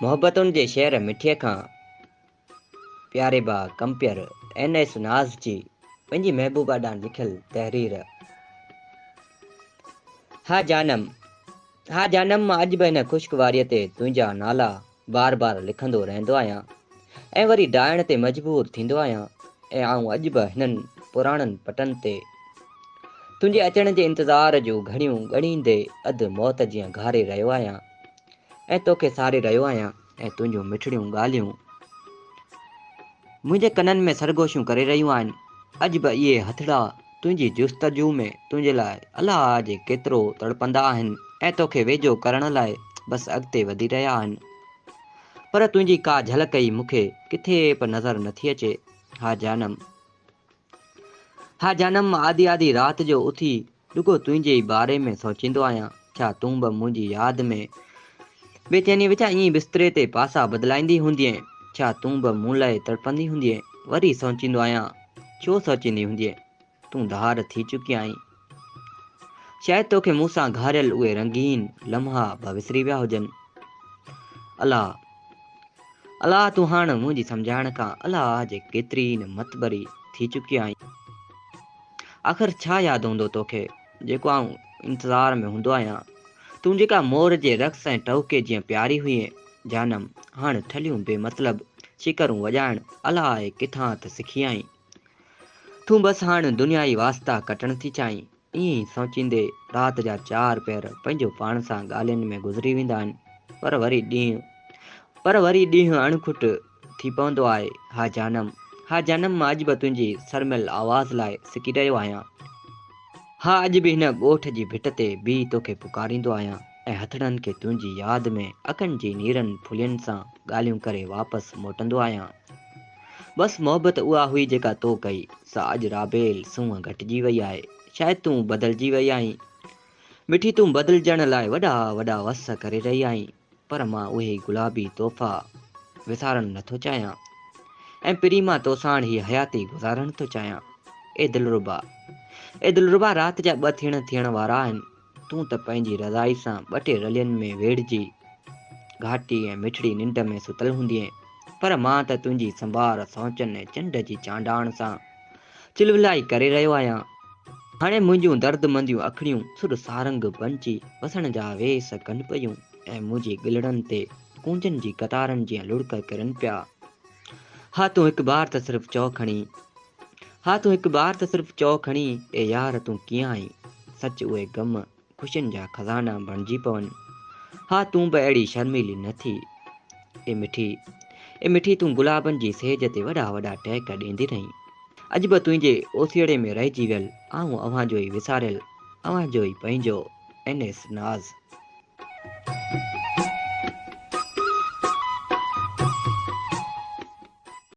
मोहब्बतुनि जे शेर मिठीअ खां प्यारे बा कंपियर NS नाज़ जी पंहिंजी महबूबा ॾांहुं लिखियल तहरीर। हा जानम मां अॼु बि हिन ख़ुश्कवारीअ ते तुंहिंजा नाला बार बार लिखंदो रहंदो आहियां ऐं वरी डाइण ते मजबूर थींदो आहियां ऐं आऊं अॼु बि हिननि पुराणनि पटनि ते तुंहिंजे अचण जे इंतज़ार जूं घड़ियूं ॻणींदे अधु मौत जीअं घारे रहियो आहियां ऐं तोखे सारे रहियो आहियां ऐं तुंहिंजूं मिठड़ियूं ॻाल्हियूं मुंहिंजे कननि में सरगोशियूं करे रहियूं आहिनि। अॼु बि इहे हथड़ा तुंहिंजी जुस्तजू में तुंहिंजे लाइ अलाह जे केतिरो तड़पंदा आहिनि ऐं तोखे वेझो करण लाइ बसि अॻिते वधी रहिया आहिनि। पर तुंहिंजी का झलक ई मूंखे किथे बि नज़र नथी अचे। हा जानम मां आधी आधी राति जो उथी रुगो तुंहिंजे ई बारे में सोचींदो आहियां। छा तूं बि मुंहिंजी यादि में बेचैनी विचां ईअं बिस्तरे ते पासा बदिलाईंदी हूंदीअ? छा तूं बि मूं लाइ तड़पंदी हूंदीअ? वरी सोचींदो आहियां छो सोचींदी हूंदीअ? तूं धार थी चुकी आहीं। शायदि तोखे मूंसां घारियल उहे रंगीन लम्हा बि विसरी विया हुजनि। अलाह तूं हाणे मुंहिंजी सम्झाइण खां अलाह जे केतिरी न मतबरी थी चुकी आहीं। आख़िर छा यादि हूंदो तोखे जेको आऊं इंतज़ार में हूंदो आहियां? तूं जेका मोर जे रक़्स ऐं टहुके जीअं प्यारी हुईं जानम, हाणे ठलियूं बेमतलब शिकरूं वॼाइण अलाह किथां त सिखी आहीं। तूं बसि हाणे दुनियाई वास्ता कटण थी चाहीं। ईअं ई सोचींदे राति जा 4 पहर पंहिंजो पाण सां ॻाल्हियुनि में गुज़री वेंदा आहिनि। पर वरी ॾींहुं अणखुट थी पवंदो आहे। हा जानम मां अॼु बि तुंहिंजी सरमियल आवाज़ लाइ सिकी रहियो आहियां। हा अॼु बि हिन ॻोठ जी भिट ते बीह तोखे पुकारींदो आहियां ऐं हथड़नि खे तुंहिंजी यादि में अखियुनि जी नीरनि फुलियुनि सां ॻाल्हियूं करे वापसि मोटंदो आहियां। बसि मोहबत उहा हुई जेका तो कई, सा अॼु राबेल सूंहं घटिजी वई आहे। शायदि तूं बदिलजी वई आहीं। मिठी तूं बदिलजण लाइ वॾा वॾा वस करे रही आहीं। पर मां उहे गुलाबी तोहफ़ा विसारणु नथो चाहियां ऐं पिरी मां तोसाण ही हयाती गुज़ारणु थो चाहियां। ए दिलरुबा राति जा 2 थियण वारा आहिनि। तूं त पंहिंजी रज़ाई सां 2 टे रलियुनि में वेढ़िजी घाटी ऐं मिठड़ी निंड में सुतल हूंदीअं। पर मां त तुंहिंजी संभार सोचनि ऐं चंड जी चांडाण सां चिलविलाई करे रहियो आहियां। हाणे मुंहिंजूं दर्दमंदियूं अखियूं सुर सारंग बणिजी वसण जा वेस कनि पयूं ऐं मुंहिंजी गिलड़नि ते कूंजनि जी कतारनि जीअं लुड़क किरनि पिया। हा तूं हिकु बार त सिर्फ़ चओ खणी ए यार तूं कीअं आहीं? सच उहे गम ख़ुशियुनि जा खज़ाना बणिजी पवनि। हा तूं बि अहिड़ी शर्मीली न थी। ए मिठी तूं गुलाबनि जी सेज ते वॾा वॾा टहक ॾींदी रहीं। अॼु बि तुंहिंजे ओसीड़े में रहिजी वियल आऊं अव्हां जो ई विसारियल, अव्हां जो ई पंहिंजो NS नाज़।